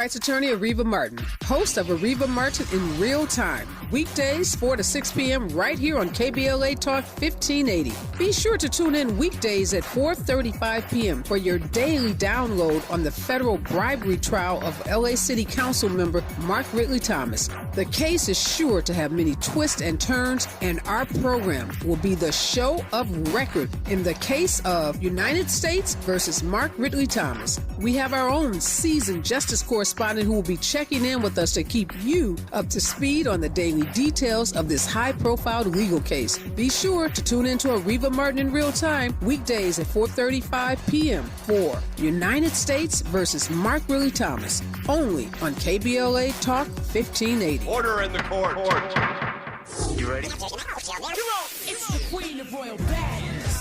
Rights attorney Areva Martin, host of Areva Martin in Real Time, weekdays 4 to 6 p.m. right here on KBLA Talk 1580. Be sure to tune in weekdays at 4:35 p.m. for your daily download on the federal bribery trial of LA City Council member Mark Ridley Thomas. The case is sure to have many twists and turns, and our program will be the show of record in the case of United States versus Mark Ridley Thomas. We have our own seasoned justice correspondent who will be checking in with us to keep you up to speed on the daily details of this high-profile legal case. Be sure to tune in to Areva Martin in Real Time weekdays at 4:35 p.m. for United States versus Mark Ridley Thomas, only on KBLA Talk 1580. Order in the court. You ready? It's the Queen of Royal Badness.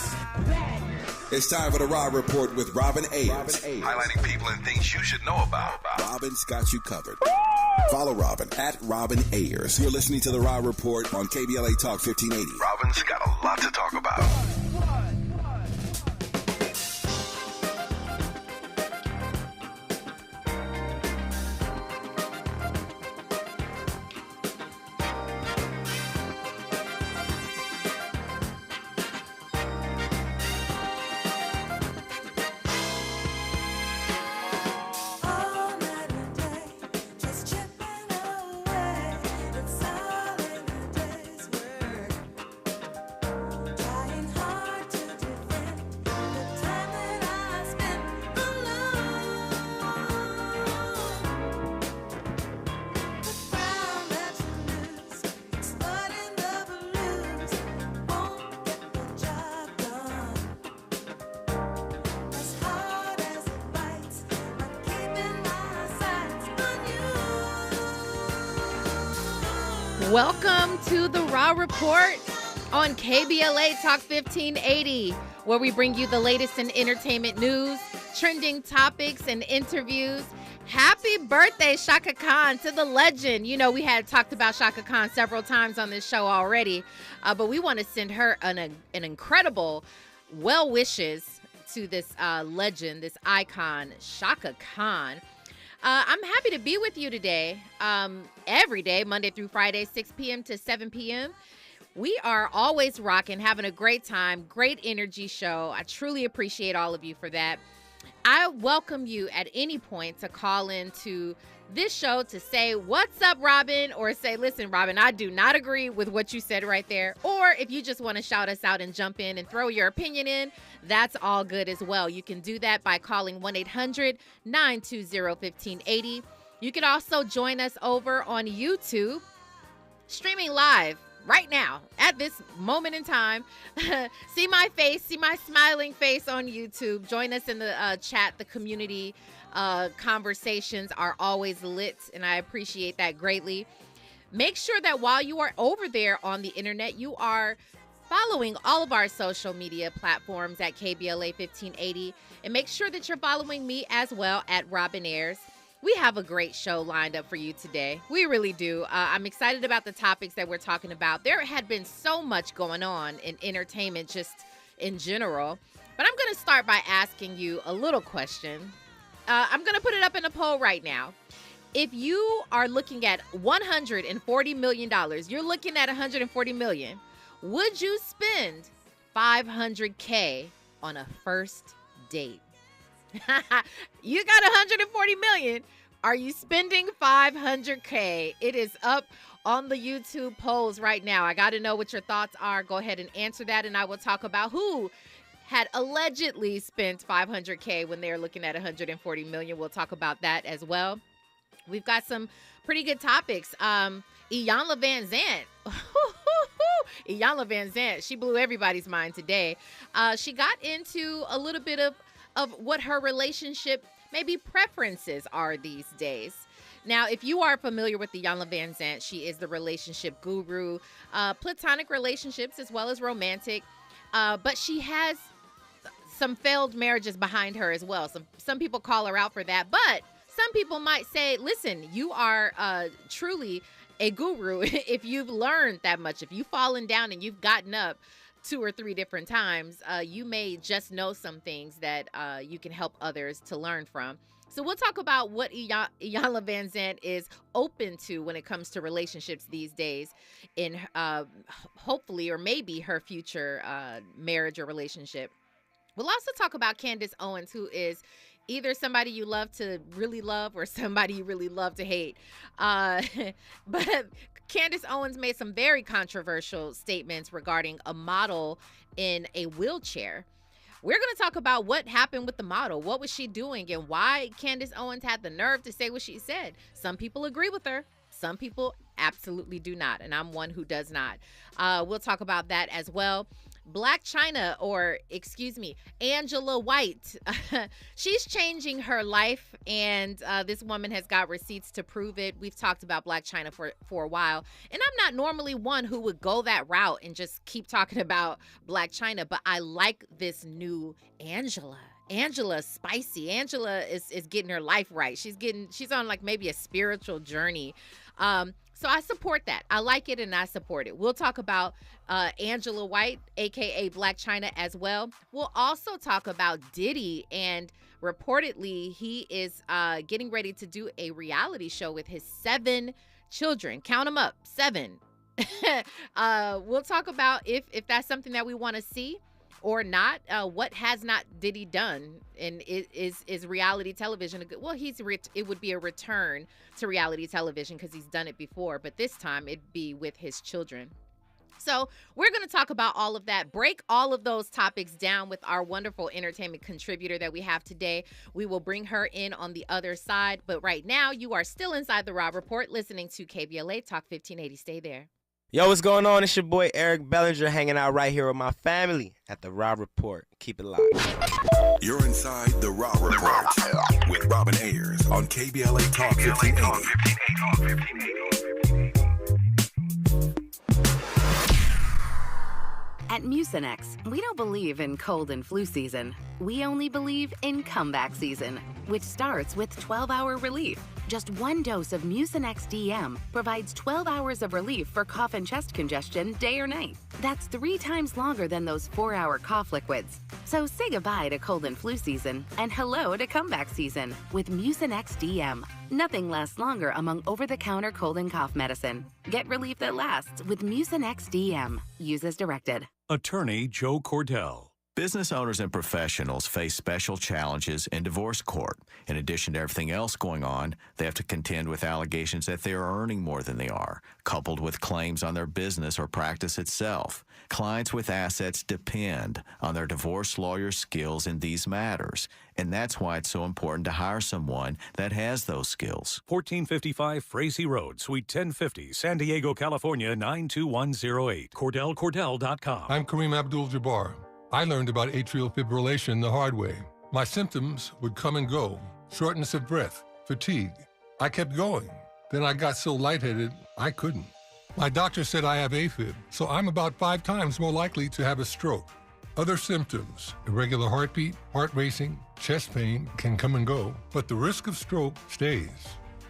It's time for the Raw Report with Robin Ayers. Highlighting people and things you should know about. Robin's got you covered. Follow Robin at Robin Ayers. You're listening to the Raw Report on KBLA Talk 1580. Robin's got a lot to talk about. Welcome to the Raw Report on KBLA Talk 1580, where we bring you the latest in entertainment news, trending topics, and interviews. Happy birthday, Shaka Khan, to the legend. You know, we had talked about Shaka Khan several times on this show already, but we want to send her an incredible well wishes to this legend, this icon, Shaka Khan. I'm happy to be with you today, every day, Monday through Friday, 6 p.m. to 7 p.m. We are always rocking, having a great time, great energy show. I truly appreciate all of you for that. I welcome you at any point to call in to this show to say, what's up, Robin? Or say, listen, Robin, I do not agree with what you said right there. Or if you just want to shout us out and jump in and throw your opinion in, that's all good as well. You can do that by calling 1-800-920-1580. You can also join us over on YouTube, streaming live right now at this moment in time. See my face, see my smiling face on YouTube. Join us in the chat. The community conversations are always lit, and I appreciate that greatly. Make sure that while you are over there on the internet, you are following all of our social media platforms at KBLA 1580, and make sure that you're following me as well at Robin Ayers. We have a great show lined up for you today. We really do. I'm excited about the topics that we're talking about. There had been so much going on in entertainment just in general, but I'm going to start by asking you a little question. I'm going to put it up in a poll right now. If you are looking at $140 million, you're looking at $140 million, would you spend $500K on a first date? You got $140 million. Are you spending $500K? It is up on the YouTube polls right now. I got to know what your thoughts are. Go ahead and answer that, and I will talk about who had allegedly spent $500K when they're looking at $140 million. We'll talk about that as well. We've got some pretty good topiks. Iyanla Vanzant. Iyanla Vanzant, she blew everybody's mind today. She got into a little bit of what her relationship, maybe preferences are these days. Now, if you are familiar with Iyanla Vanzant, she is the relationship guru, platonic relationships as well as romantic, but she has some failed marriages behind her as well. Some people call her out for that, but some people might say, listen, you are truly a guru if you've learned that much. If you've fallen down and you've gotten up 2 or 3 different times, you may just know some things that you can help others to learn from. So we'll talk about what Iyanla Vanzant is open to when it comes to relationships these days in hopefully or maybe her future marriage or relationship. We'll also talk about Candace Owens, who is either somebody you love to really love or somebody you really love to hate. But Candace Owens made some very controversial statements regarding a model in a wheelchair. We're going to talk about what happened with the model. What was she doing and why Candace Owens had the nerve to say what she said. Some people agree with her. Some people absolutely do not. And I'm one who does not. We'll talk about that as well. Blac Chyna, or excuse me, Angela White. She's changing her life, and this woman has got receipts to prove it. We've talked about Blac Chyna for a while, and I'm not normally one who would go that route and just keep talking about Blac Chyna, but I like this new Angela. Angela's spicy. Angela is getting her life right. She's on like maybe a spiritual journey. So I support that. I like it and I support it. We'll talk about Angela White, a.k.a. Blac Chyna, as well. We'll also talk about Diddy, and reportedly he is getting ready to do a reality show with his 7 children. Count them up, 7. We'll talk about if that's something that we want to see or not. What has not Diddy done? And is reality television a good? Well, it would be a return to reality television because he's done it before, but this time it'd be with his children. So we're going to talk about all of that, break all of those topics down with our wonderful entertainment contributor that we have today. We will bring her in on the other side. But right now, you are still inside the Rob Report, listening to KBLA Talk 1580. Stay there. Yo, what's going on? It's your boy Eric Bellinger hanging out right here with my family at the Rob Report. Keep it locked. You're inside the Rob Report with Robin Ayers on KBLA Talk 1580. At Mucinex, we don't believe in cold and flu season. We only believe in comeback season, which starts with 12-hour relief. Just one dose of Mucinex DM provides 12 hours of relief for cough and chest congestion day or night. That's 3 times longer than those 4-hour cough liquids. So say goodbye to cold and flu season and hello to comeback season with Mucinex DM. Nothing lasts longer among over-the-counter cold and cough medicine. Get relief that lasts with Mucinex DM. Use as directed. Attorney Joe Cordell. Business owners and professionals face special challenges in divorce court. In addition to everything else going on, they have to contend with allegations that they are earning more than they are, coupled with claims on their business or practice itself. Clients with assets depend on their divorce lawyer's skills in these matters, and that's why it's so important to hire someone that has those skills. 1455 Frazee Road, Suite 1050, San Diego, California, 92108. CordellCordell.com. I'm Kareem Abdul-Jabbar. I learned about atrial fibrillation the hard way. My symptoms would come and go. Shortness of breath, fatigue. I kept going. Then I got so lightheaded, I couldn't. My doctor said I have AFib, so I'm about 5 times more likely to have a stroke. Other symptoms, irregular heartbeat, heart racing, chest pain can come and go, but the risk of stroke stays.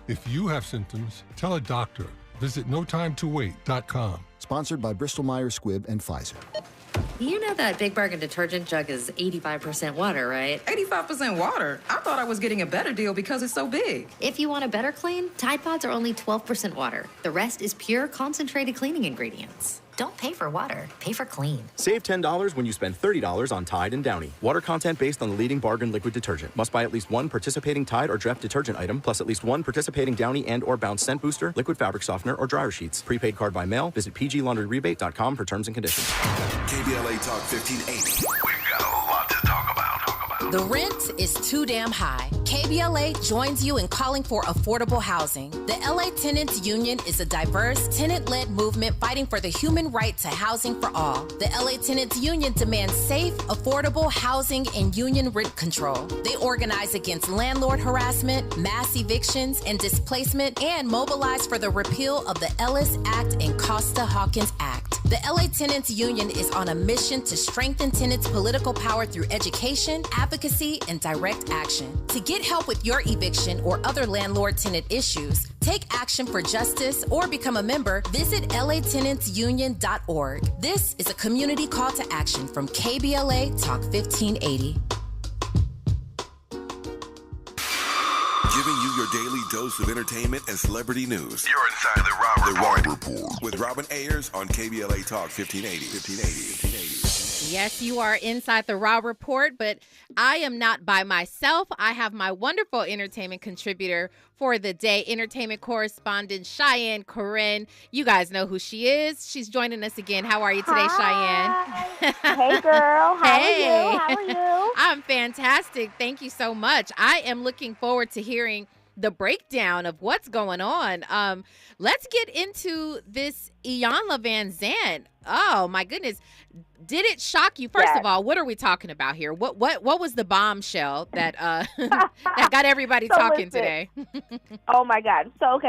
If you have symptoms, tell a doctor. Visit notimetowait.com. Sponsored by Bristol-Myers Squibb and Pfizer. You know that Big Bargain detergent jug is 85% water, right? 85% water? I thought I was getting a better deal because it's so big. If you want a better clean, Tide Pods are only 12% water. The rest is pure, concentrated cleaning ingredients. Don't pay for water, pay for clean. Save $10 when you spend $30 on Tide and Downy. Water content based on the leading bargain liquid detergent. Must buy at least one participating Tide or Dreft detergent item, plus at least one participating Downy and or Bounce scent booster, liquid fabric softener, or dryer sheets. Prepaid card by mail. Visit pglaundryrebate.com for terms and conditions. KBLA Talk 1580. We've got a lot to talk about. The rent is too damn high. KBLA joins you in calling for affordable housing. The LA Tenants Union is a diverse, tenant-led movement fighting for the human right to housing for all. The LA Tenants Union demands safe, affordable housing and union rent control. They organize against landlord harassment, mass evictions, and displacement, and mobilize for the repeal of the Ellis Act and Costa-Hawkins Act. The LA Tenants Union is on a mission to strengthen tenants' political power through education, advocacy, and direct action. To get help with your eviction or other landlord-tenant issues, take action for justice, or become a member, visit latenantsunion.org. This is a community call to action from KBLA Talk 1580. dose of entertainment and celebrity news. You're inside the Raw Report with Robin Ayers on KBLA Talk 1580. Yes, you are inside the Raw Report, but I am not by myself. I have my wonderful entertainment contributor for the day, entertainment correspondent Cheyenne Corinne. You guys know who she is. She's joining us again. How are you today, Cheyenne? Hey, girl. How are you? How are you? I'm fantastic. Thank you so much. I am looking forward to hearing the breakdown of what's going on. Let's get into this Iyanla Vanzant. Oh, my goodness. Did it shock you? First of all, what are we talking about here? What was the bombshell that that got everybody talking today? Oh my God. So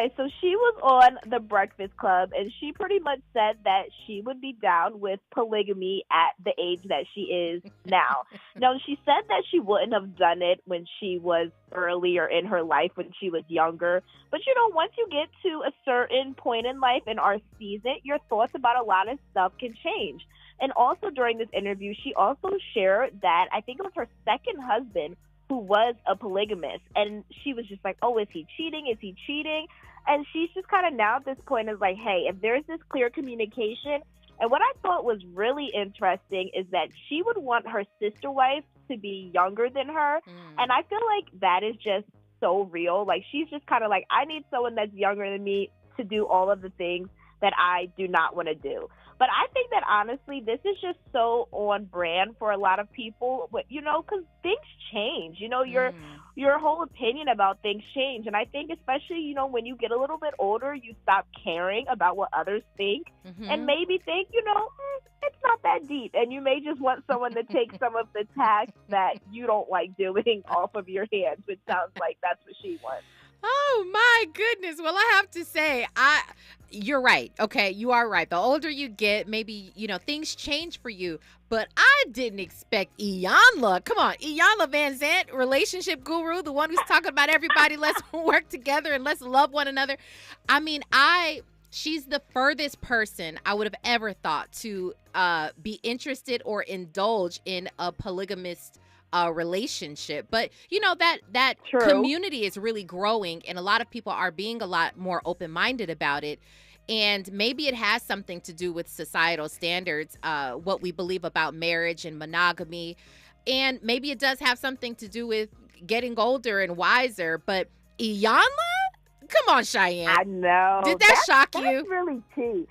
she was on The Breakfast Club, and she pretty much said that she would be down with polygamy at the age that she is now. Now, she said that she wouldn't have done it when she was earlier in her life, when she was younger. But, once you get to a certain point in life in our season, your thoughts about a lot of stuff can change. And also during this interview, she also shared that I think it was her second husband who was a polygamist. And she was just like, oh, is he cheating? Is he cheating? And she's just kind of now at this point is like, hey, if there's this clear communication. And what I thought was really interesting is that she would want her sister wife to be younger than her. And I feel like that is just so real. Like, she's just kind of like, I need someone that's younger than me to do all of the things that I do not want to do. But I think that, honestly, this is just so on brand for a lot of people, because things change. Your whole opinion about things change. And I think especially, when you get a little bit older, you stop caring about what others think and maybe think, it's not that deep. And you may just want someone to take some of the tasks that you don't like doing off of your hands, which sounds like that's what she wants. Oh, my goodness. Well, I have to say, you're right. Okay, you are right. The older you get, maybe, things change for you. But I didn't expect Iyanla. Come on, Iyanla Vanzant, relationship guru, the one who's talking about everybody, let's work together and let's love one another. I mean, she's the furthest person I would have ever thought to be interested or indulge in a polygamist relationship. But that community is really growing, and a lot of people are being a lot more open-minded about it. And maybe it has something to do with societal standards, what we believe about marriage and monogamy. And maybe it does have something to do with getting older and wiser. But Iyanla? Come on, Cheyenne. I know. Did that shock you? That's really tea.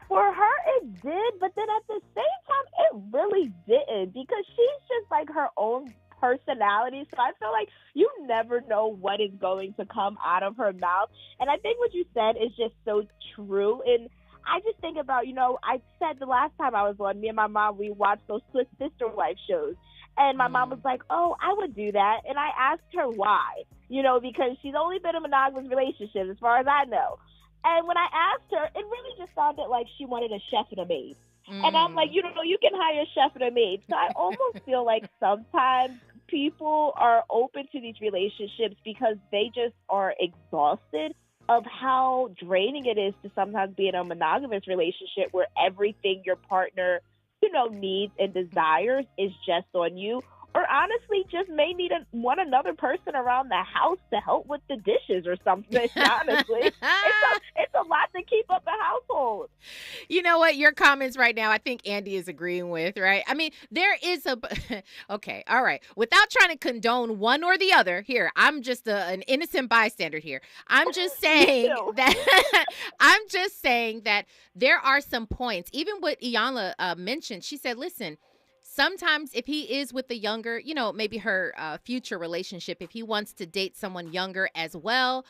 For her, it did, but then at the same time, it really didn't, because she's just like her own personality. So I feel like you never know what is going to come out of her mouth. And I think what you said is just so true. And I just think about, I said the last time I was on, me and my mom, we watched those sister wife shows. And my mom was like, oh, I would do that. And I asked her why, because she's only been in monogamous relationships as far as I know. And when I asked her, it really just sounded like she wanted a chef and a maid. And I'm like, you can hire a chef and a maid. So I almost feel like sometimes people are open to these relationships because they just are exhausted of how draining it is to sometimes be in a monogamous relationship where everything your partner, needs and desires is just on you. Or honestly, just may need one another person around the house to help with the dishes or something, honestly. It's a lot to keep up a household. You know what? Your comments right now, I think Andy is agreeing with, right? I mean, there is okay, all right. Without trying to condone one or the other, here, I'm just an innocent bystander here. I'm just saying that there are some points, even what Iyanla mentioned. She said, listen, sometimes if he is with the younger, maybe her future relationship, if he wants to date someone younger as well,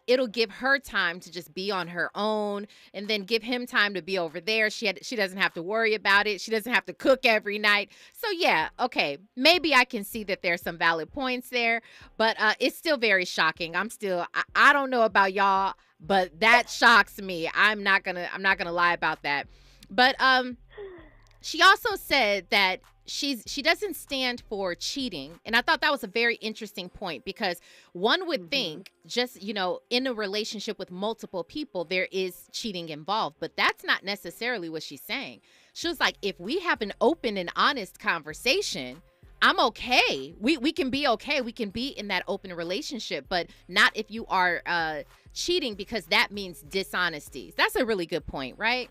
it'll give her time to just be on her own, and then give him time to be over there. She doesn't have to worry about it. She doesn't have to cook every night. So yeah, okay, maybe I can see that there's some valid points there, but it's still very shocking. I don't know about y'all, but that shocks me. I'm not gonna lie about that. But she also said that she doesn't stand for cheating. And I thought that was a very interesting point, because one would think just, in a relationship with multiple people, there is cheating involved. But that's not necessarily what she's saying. She was like, if we have an open and honest conversation, I'm okay. We can be okay. We can be in that open relationship, but not if you are cheating, because that means dishonesty. That's a really good point, right?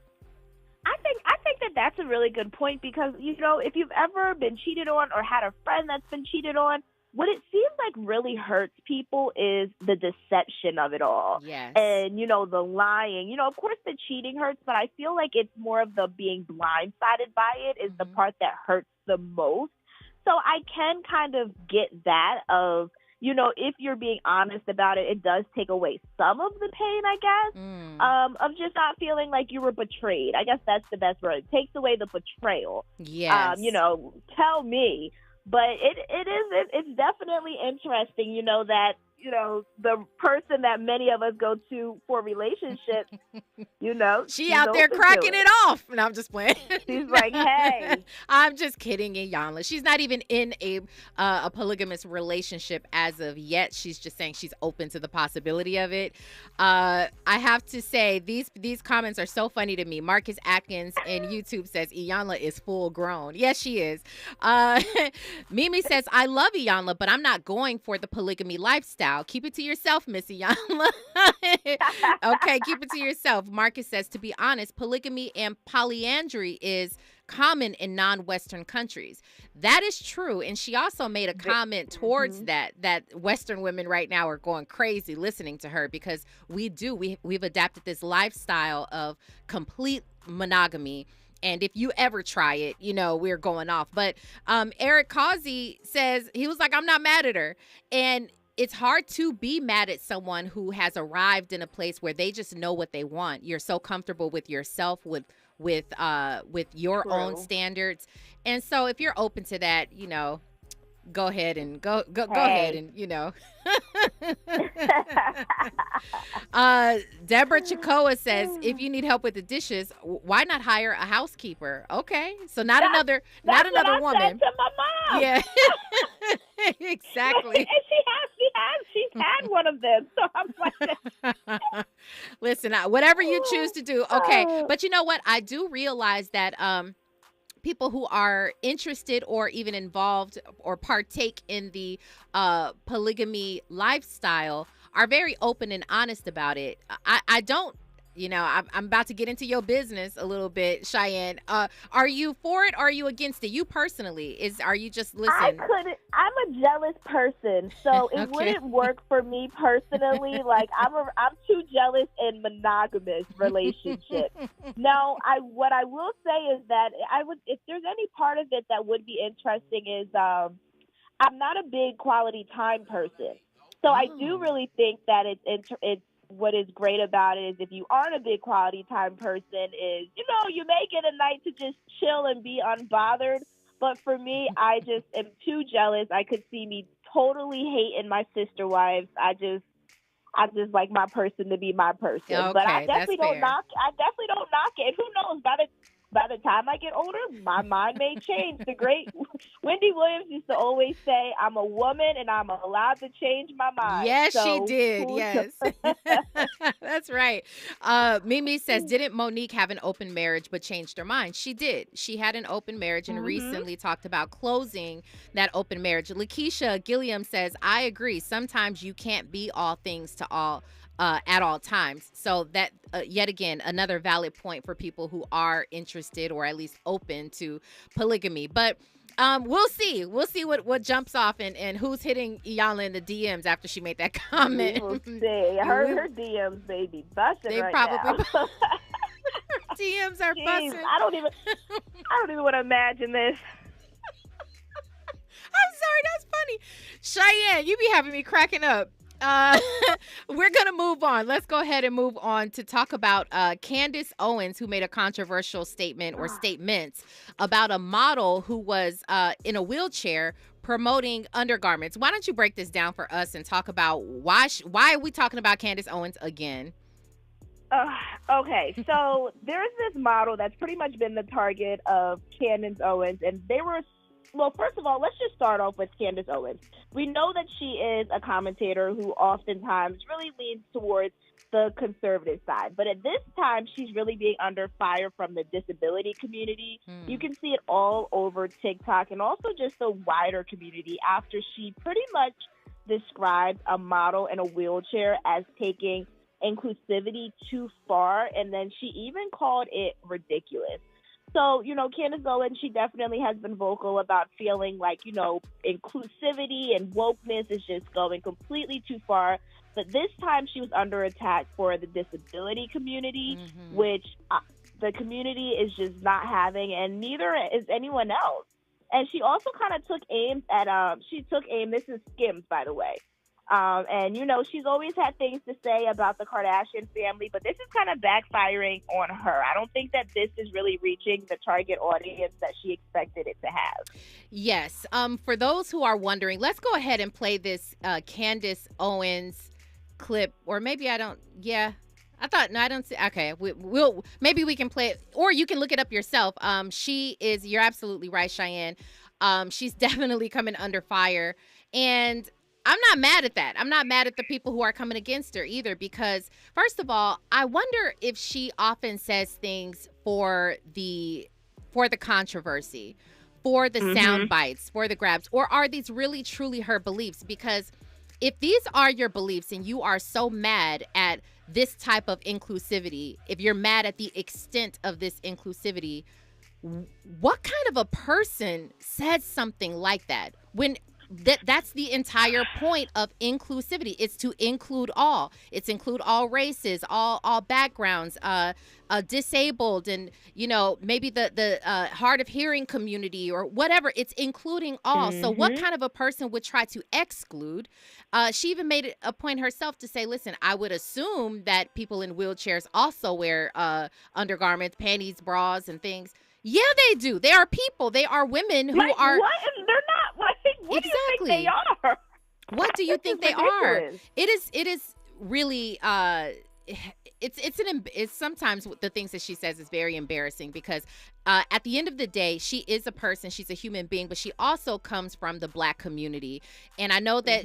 I think that that's a really good point, because, if you've ever been cheated on or had a friend that's been cheated on, what it seems like really hurts people is the deception of it all. Yes. And, the lying. Of course the cheating hurts, but I feel like it's more of the being blindsided by it is the part that hurts the most. So I can kind of get that of, if you're being honest about it, it does take away some of the pain, I guess, of just not feeling like you were betrayed. I guess that's the best word. It takes away the betrayal. Yes. Tell me. But it's definitely interesting, that, the person that many of us go to for relationships, She out there cracking it off. No, I'm just playing. She's like, hey. I'm just kidding, Iyanla. She's not even in a polygamous relationship as of yet. She's just saying she's open to the possibility of it. I have to say, these comments are so funny to me. Marcus Atkins in YouTube says, Iyanla is full grown. Yes, she is. Mimi says, I love Iyanla, but I'm not going for the polygamy lifestyle. Keep it to yourself, Miss Iyanla. Okay, keep it to yourself. Marcus says, to be honest, polygamy and polyandry is common in non-Western countries. That is true. And she also made a comment towards that Western women right now are going crazy listening to her, because we've adapted this lifestyle of complete monogamy. And if you ever try it, we're going off. But Eric Causey says, he was like, I'm not mad at her. And it's hard to be mad at someone who has arrived in a place where they just know what they want. You're so comfortable with yourself, with your own standards. And so if you're open to that, go ahead and go ahead and, Deborah Chakoa says, if you need help with the dishes, why not hire a housekeeper? Okay. So not another woman. Said to my mom. Yeah. Exactly. And she's had one of them. So I'm like, listen, whatever you choose to do. Okay. But you know what? I do realize that, people who are interested or even involved or partake in the polygamy lifestyle are very open and honest about it. I don't, I'm about to get into your business a little bit, Cheyenne. Are you for it or are you against it? You personally, are you just listen? I'm a jealous person, so it wouldn't work for me personally. Like I'm too jealous in monogamous relationships. Now, what I will say is that if there's any part of it that would be interesting is I'm not a big quality time person, so I do really think that it's what is great about it is if you aren't a big quality time person is, you may get a night to just chill and be unbothered. But for me, I just am too jealous. I could see me totally hating my sister wives. I just like my person to be my person. Okay, but I definitely don't fair. knock it. Who knows? By the time I get older, my mind may change. The great Wendy Williams used to always say, I'm a woman and I'm allowed to change my mind. Yes, so, she did. Yes. That's right. Mimi says, didn't Monique have an open marriage but changed her mind? She did. She had an open marriage and recently talked about closing that open marriage. Lakeisha Gilliam says, I agree. Sometimes you can't be all things to all at all times. So that, yet again, another valid point for people who are interested or at least open to polygamy. But we'll see. We'll see what jumps off and who's hitting Iyanla in the DMs after she made that comment. We'll see. Her DMs, baby, busting they right probably now. DMs are busting. I don't even want to imagine this. I'm sorry, that's funny. Cheyenne, you be having me cracking up. We're going to move on. Let's go ahead and move on to talk about Candace Owens, who made a controversial statement or statements about a model who was in a wheelchair promoting undergarments. Why don't you break this down for us and talk about why are we talking about Candace Owens again? Okay, so there's this model that's pretty much been the target of Candace Owens, and well, first of all, let's just start off with Candace Owens. We know that she is a commentator who oftentimes really leans towards the conservative side. But at this time, she's really being under fire from the disability community. You can see it all over TikTok and also just the wider community after she pretty much described a model in a wheelchair as taking inclusivity too far, and then she even called it ridiculous. So, Candace Owens, she definitely has been vocal about feeling like, inclusivity and wokeness is just going completely too far. But this time she was under attack for the disability community, which the community is just not having, and neither is anyone else. And she also kind of took aim at, this is Skims, by the way. And, she's always had things to say about the Kardashian family, but this is kind of backfiring on her. I don't think that this is really reaching the target audience that she expected it to have. Yes. For those who are wondering, let's go ahead and play this Candace Owens clip, or maybe I don't. Yeah. I don't see. Okay. Maybe we can play it, or you can look it up yourself. You're absolutely right, Cheyenne. She's definitely coming under fire, and I'm not mad at that. I'm not mad at the people who are coming against her either, because first of all, I wonder if she often says things for the controversy, for the sound bites, for the grabs, or are these really truly her beliefs? Because if these are your beliefs and you are so mad at this type of inclusivity, if you're mad at the extent of this inclusivity, what kind of a person says something like that? When that's the entire point of inclusivity. It's to include all. It's include all races, all backgrounds, disabled, and maybe the hard of hearing community or whatever. It's including all. So what kind of a person would try to exclude? She even made it a point herself to say, listen, I would assume that people in wheelchairs also wear undergarments, panties, bras, and things. Yeah, they do. They are people. They are women who are. What? They're not. What do you think they are? What do you think they are? It is really. It's sometimes the things that she says is very embarrassing, because at the end of the day, she is a person, she's a human being, but she also comes from the Black community. And I know that,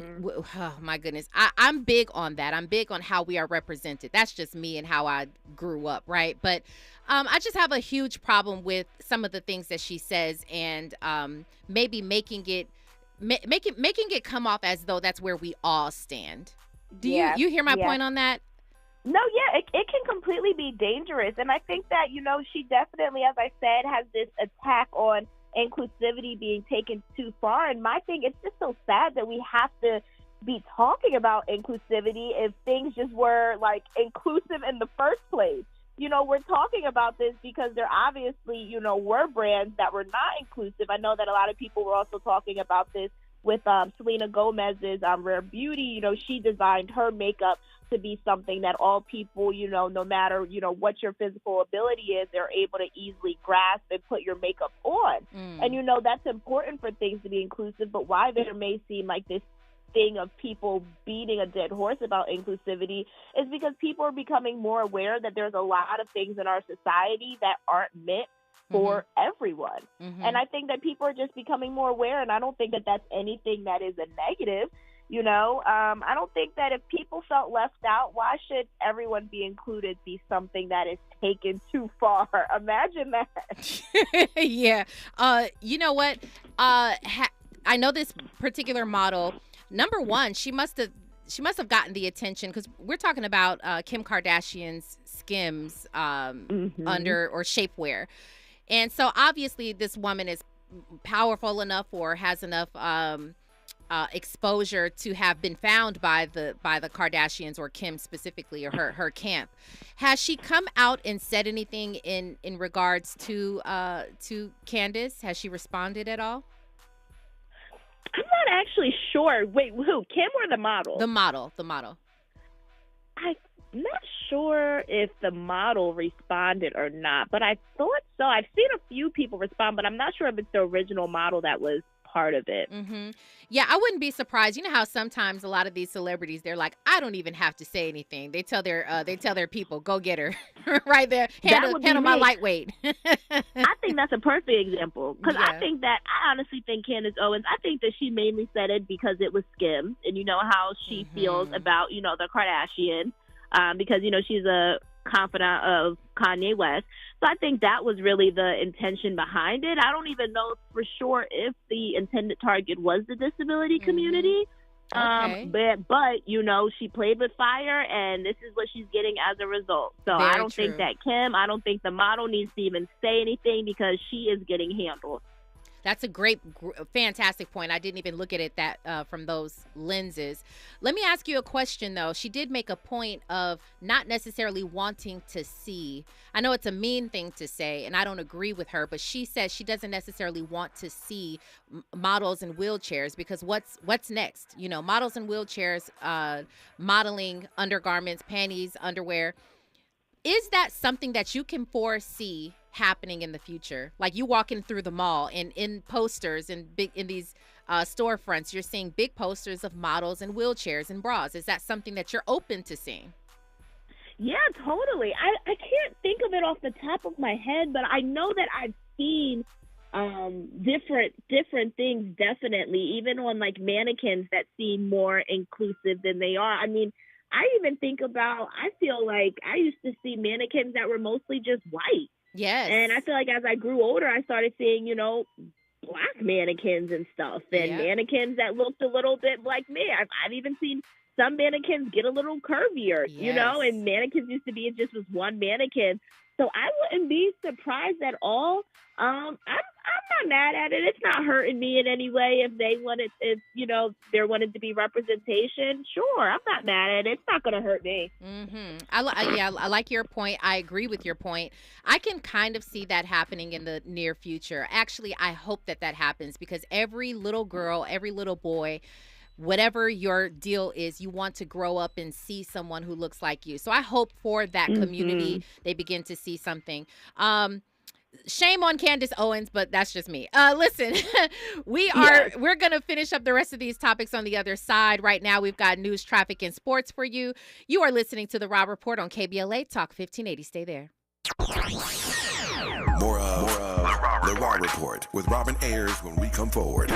oh my goodness, I'm big on that. I'm big on how we are represented. That's just me and how I grew up, right? But I just have a huge problem with some of the things that she says, and maybe making it come off as though that's where we all stand. Do you hear my point on that? No, yeah, it can completely be dangerous. And I think that, she definitely, as I said, has this attack on inclusivity being taken too far. And my thing, it's just so sad that we have to be talking about inclusivity if things just were, inclusive in the first place. We're talking about this because there obviously, were brands that were not inclusive. I know that a lot of people were also talking about this with Selena Gomez's Rare Beauty. She designed her makeup to be something that all people, no matter, what your physical ability is, they're able to easily grasp and put your makeup on. And, that's important for things to be inclusive. But why there may seem like this thing of people beating a dead horse about inclusivity is because people are becoming more aware that there's a lot of things in our society that aren't meant for everyone. And I think that people are just becoming more aware, and I don't think that that's anything that is a negative. I don't think that if people felt left out, why should everyone be included be something that is taken too far? Imagine that. Yeah. You know what? I know this particular model. Number one, she must have gotten the attention, because we're talking about Kim Kardashian's Skims under or shapewear. And so obviously this woman is powerful enough or has enough exposure to have been found by the Kardashians, or Kim specifically, or her camp. Has she come out and said anything in regards to Candace? Has she responded at all? I'm not actually sure. Wait, who? Kim or the model? The model. I'm not sure if the model responded or not, but I thought so. I've seen a few people respond, but I'm not sure if it's the original model that was part of it. Yeah, I wouldn't be surprised. You know how sometimes a lot of these celebrities, they're like, I don't even have to say anything. They tell their people, go get her right there. Handle my lightweight. I think that's a perfect example, because I honestly think Candace Owens, I think that she mainly said it because it was Skims, and you know how she feels about, the Kardashians. because, she's a confidant of Kanye West. So I think that was really the intention behind it. I don't even know for sure if the intended target was the disability community. Okay. But she played with fire, and this is what she's getting as a result. So Very I don't true. think that I don't think the model needs to even say anything because she is getting handled. That's a fantastic point. I didn't even look at it that from those lenses. Let me ask you a question, though. She did make a point of not necessarily wanting to see. I know it's a mean thing to say, and I don't agree with her, but she says she doesn't necessarily want to see models in wheelchairs because what's next? Models in wheelchairs, modeling undergarments, panties, underwear. Is that something that you can foresee happening in the future? Like you walking through the mall and in posters and in these storefronts, you're seeing big posters of models in wheelchairs and bras. Is that something that you're open to seeing? Yeah, totally. I can't think of it off the top of my head, but I know that I've seen different things, definitely, even on like mannequins that seem more inclusive than they are. I mean, I even think about, I feel like I used to see mannequins that were mostly just white. Yes. And I feel like as I grew older, I started seeing, black mannequins and stuff, and mannequins that looked a little bit like me. I've even seen some mannequins get a little curvier, and mannequins used to be, it just was one mannequin. So I wouldn't be surprised at all. I'm not mad at it. It's not hurting me in any way if there wanted to be representation. Sure, I'm not mad at it. It's not going to hurt me. Mm-hmm. I like your point. I agree with your point. I can kind of see that happening in the near future. Actually, I hope that happens because every little girl, every little boy, whatever your deal is, you want to grow up and see someone who looks like you. So I hope for that community, they begin to see something. Shame on Candace Owens, but that's just me. Listen, we're going to finish up the rest of these topics on the other side. Right now, we've got news, traffic, and sports for you. You are listening to The Raw Report on KBLA Talk 1580. Stay there. More of The Raw Report with Robin Ayers when we come forward.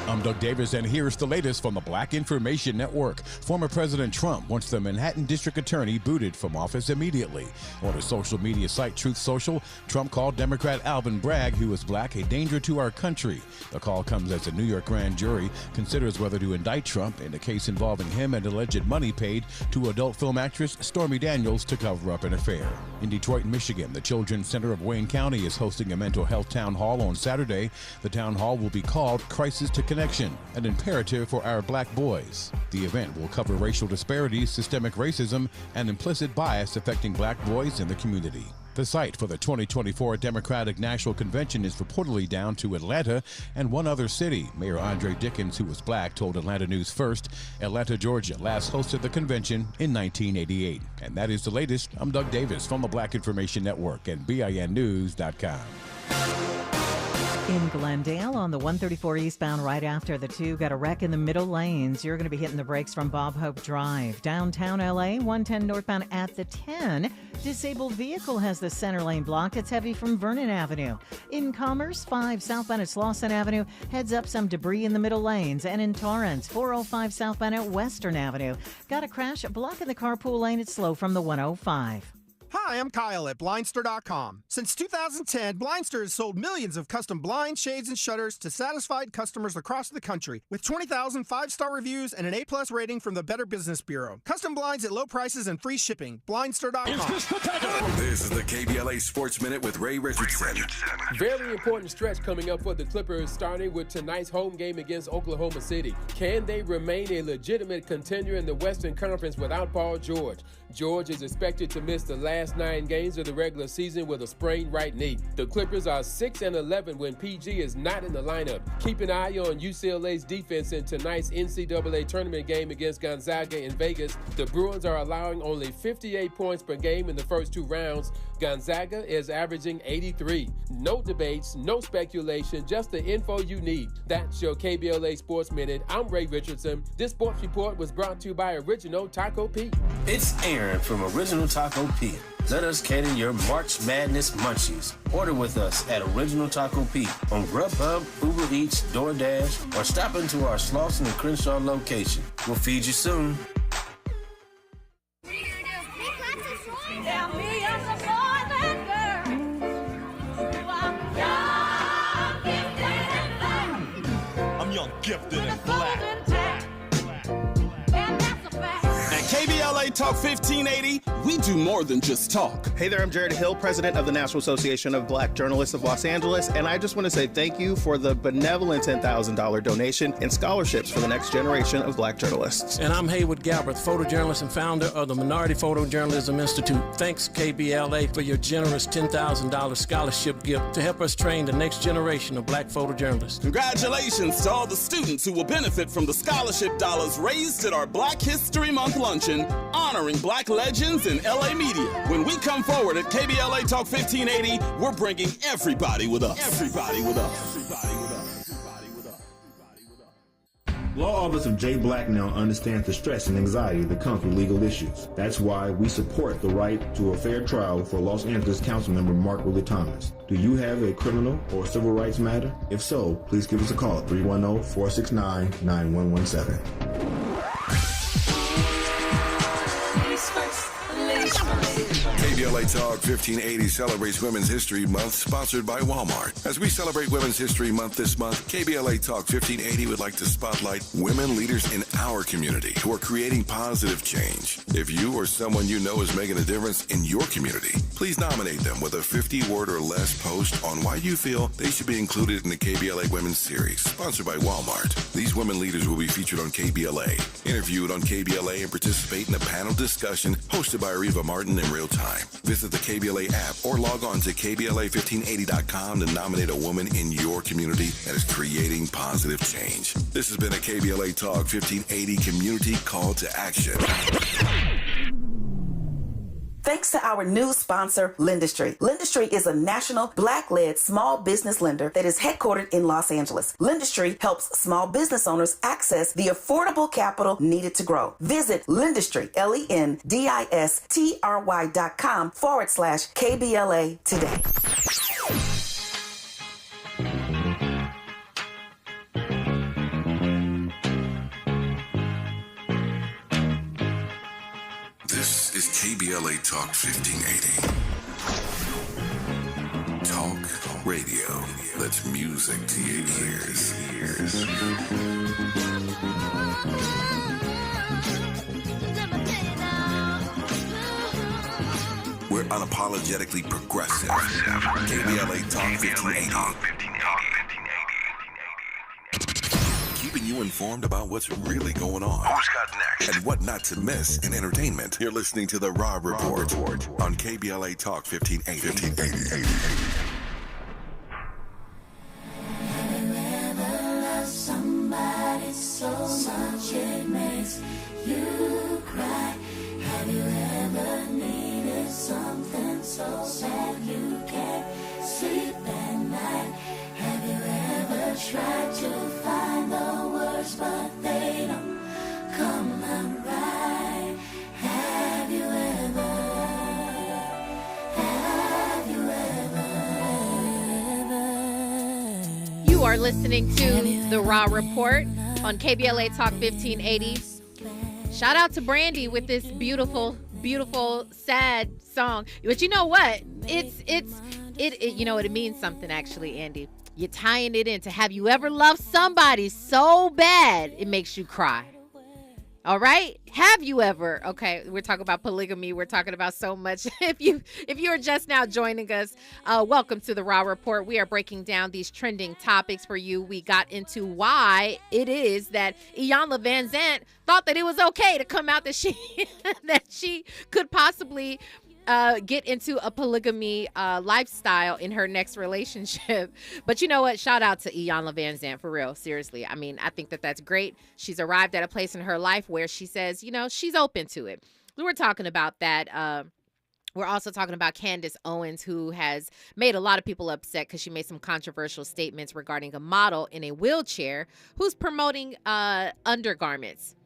I'm Doug Davis, and here's the latest from the Black Information Network. Former President Trump wants the Manhattan District Attorney booted from office immediately. On his social media site, Truth Social, Trump called Democrat Alvin Bragg, who is black, a danger to our country. The call comes as a New York grand jury considers whether to indict Trump in a case involving him and alleged money paid to adult film actress Stormy Daniels to cover up an affair. In Detroit, Michigan, the Children's Center of Wayne County is hosting a mental health town hall on Saturday. The town hall will be called Crisis to Connection, an imperative for our black boys. The event will cover racial disparities, systemic racism, and implicit bias affecting black boys in the community. The site for the 2024 Democratic National Convention is reportedly down to Atlanta and one other city. Mayor Andre Dickens, who was black, told Atlanta News First, Atlanta, Georgia last hosted the convention in 1988. And that is the latest. I'm Doug Davis from the Black Information Network and BINnews.com. In Glendale on the 134 eastbound right after the 2, got a wreck in the middle lanes. You're going to be hitting the brakes from Bob Hope Drive. Downtown LA, 110 northbound at the 10. Disabled vehicle has the center lane blocked. It's heavy from Vernon Avenue. In Commerce, 5 southbound at Slauson Avenue. Heads up some debris in the middle lanes. And in Torrance, 405 southbound at Western Avenue. Got a crash blocking the carpool lane. It's slow from the 105. Hi, I'm Kyle at Blindster.com. Since 2010, Blindster has sold millions of custom blinds, shades, and shutters to satisfied customers across the country with 20,000 5-star reviews and an A+ rating from the Better Business Bureau. Custom blinds at low prices and free shipping. Blindster.com. This is the KBLA Sports Minute with Ray Richardson. Very important stretch coming up for the Clippers, starting with tonight's home game against Oklahoma City. Can they remain a legitimate contender in the Western Conference without Paul George? George is expected to miss the last 9 games of the regular season with a sprained right knee. The Clippers are 6-11 when PG is not in the lineup. Keep an eye on UCLA's defense in tonight's NCAA tournament game against Gonzaga in Vegas. The Bruins are allowing only 58 points per game in the first 2 rounds. Gonzaga is averaging 83. No debates, no speculation, just the info you need. That's your KBLA Sports Minute. I'm Ray Richardson. This sports report was brought to you by Original Taco Pete. It's Aaron from Original Taco Pete. Let us cater your March Madness munchies. Order with us at Original Taco Pete on Grubhub, Uber Eats, DoorDash, or stop into our Slauson and Crenshaw location. We'll feed you soon. At KBLA Talk 1580, we do more than just talk. Hey there, I'm Jared Hill, president of the National Association of Black Journalists of Los Angeles, and I just want to say thank you for the benevolent $10,000 donation and scholarships for the next generation of black journalists. And I'm Haywood Galbraith, photojournalist and founder of the Minority Photojournalism Institute. Thanks, KBLA, for your generous $10,000 scholarship gift to help us train the next generation of black photojournalists. Congratulations to all the students who will benefit from the scholarship dollars raised at our Black History Month luncheon, honoring black legends in LA media. When we come forward at KBLA Talk 1580, we're bringing everybody with us. Everybody with us. Everybody with us. Everybody with us. Everybody with us. Law Office of Jay Blacknell understands the stress and anxiety that comes with legal issues. That's why we support the right to a fair trial for Los Angeles Councilmember Mark Willie Thomas. Do you have a criminal or civil rights matter? If so, please give us a call at 310-469-9117. KBLA Talk 1580 celebrates Women's History Month, sponsored by Walmart. As we celebrate Women's History Month this month, KBLA Talk 1580 would like to spotlight women leaders in our community who are creating positive change. If you or someone you know is making a difference in your community, please nominate them with a 50-word or less post on why you feel they should be included in the KBLA Women's Series, sponsored by Walmart. These women leaders will be featured on KBLA, interviewed on KBLA, and participate in a panel discussion hosted by Reva Martin in real time. Visit the KBLA app or log on to KBLA1580.com to nominate a woman in your community that is creating positive change. This has been a KBLA Talk 1580 community call to action. Thanks to our new sponsor, Lendistry. Lendistry is a national Black-led small business lender that is headquartered in Los Angeles. Lendistry helps small business owners access the affordable capital needed to grow. Visit Lendistry, LENDISTRY.com/KBLA today. This is KBLA Talk 1580. Talk radio. That's music to your ears. We're unapologetically progressive. KBLA Talk 1580. Keeping you informed about what's really going on. Who's got next? And what not to miss in entertainment. You're listening to The Rob Report on KBLA Talk 1580. Somebody so much it makes you cry. Have you ever needed something so bad you can't sleep at night? Have you ever tried to find the words but they don't come out right? Have you ever? You are listening to The Raw Report on KBLA Talk 1580. Shout out to Brandy with this beautiful, beautiful, sad song. But you know what? It you know what, it means something actually, Andy. You're tying it into, have you ever loved somebody so bad it makes you cry? All right? Have you ever? Okay, we're talking about polygamy. We're talking about so much. If you are just now joining us, welcome to the Raw Report. We are breaking down these trending topics for you. We got into why it is that Iyanla Vanzant thought that it was okay to come out that she could possibly get into a polygamy lifestyle in her next relationship. But you know what? Shout out to Iyanla Vanzant, for real. Seriously. I mean, I think that that's great. She's arrived at a place in her life where she says, you know, she's open to it. We're talking about that. We're also talking about Candace Owens, who has made a lot of people upset because she made some controversial statements regarding a model in a wheelchair who's promoting undergarments.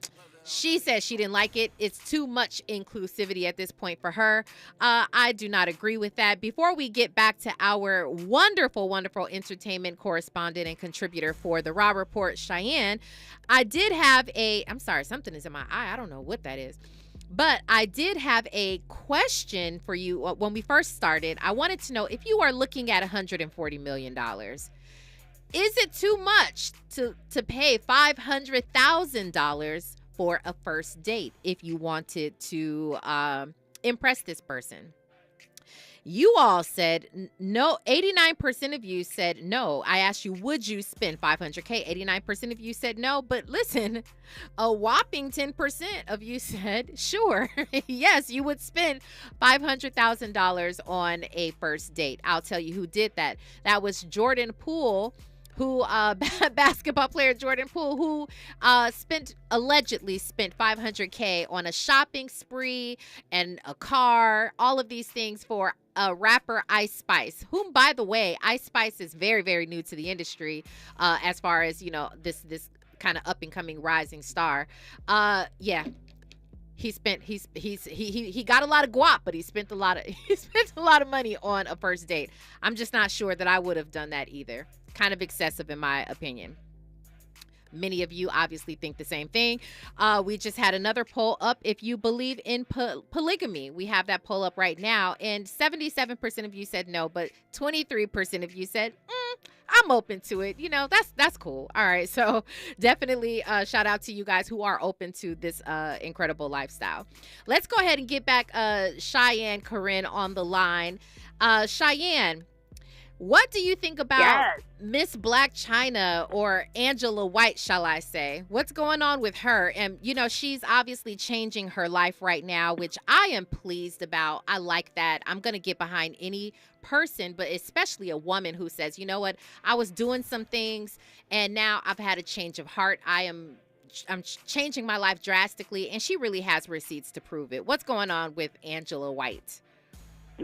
She says she didn't like it. It's too much inclusivity at this point for her. I do not agree with that. Before we get back to our wonderful, wonderful entertainment correspondent and contributor for the Raw Report, Cheyenne, I did have I'm sorry, something is in my eye. I don't know what that is. But I did have a question for you when we first started. I wanted to know if you are looking at $140 million. Is it too much to pay $500,000 for a first date if you wanted to impress this person. You all said no. 89% of you said no. I asked you, would you spend $500K? 89% of you said no. But listen, a whopping 10% of you said sure. Yes, you would spend $500,000 on a first date. I'll tell you who did that. That was Jordan Poole, who basketball player Jordan Poole, who allegedly spent $500K on a shopping spree and a car, all of these things for rapper Ice Spice, whom, by the way, Ice Spice is very, very new to the industry, as far as, you know, this kind of up and coming rising star. Yeah. He got a lot of guap, but he spent a lot of money on a first date. I'm just not sure that I would have done that either. Kind of excessive in my opinion. Many of you obviously think the same thing. We just had another poll up. If you believe in polygamy, we have that poll up right now, and 77% of you said no, but 23% of you said I'm open to it. You know, that's cool. All right, so definitely shout out to you guys who are open to this incredible lifestyle. Let's go ahead and get back Cheyenne Corinne on the line. Cheyenne, what do you think about Miss Black China, or Angela White, shall I say? What's going on with her? And, you know, she's obviously changing her life right now, which I am pleased about. I like that. I'm going to get behind any person, but especially a woman who says, you know what, I was doing some things and now I've had a change of heart. I'm changing my life drastically, and she really has receipts to prove it. What's going on with Angela White?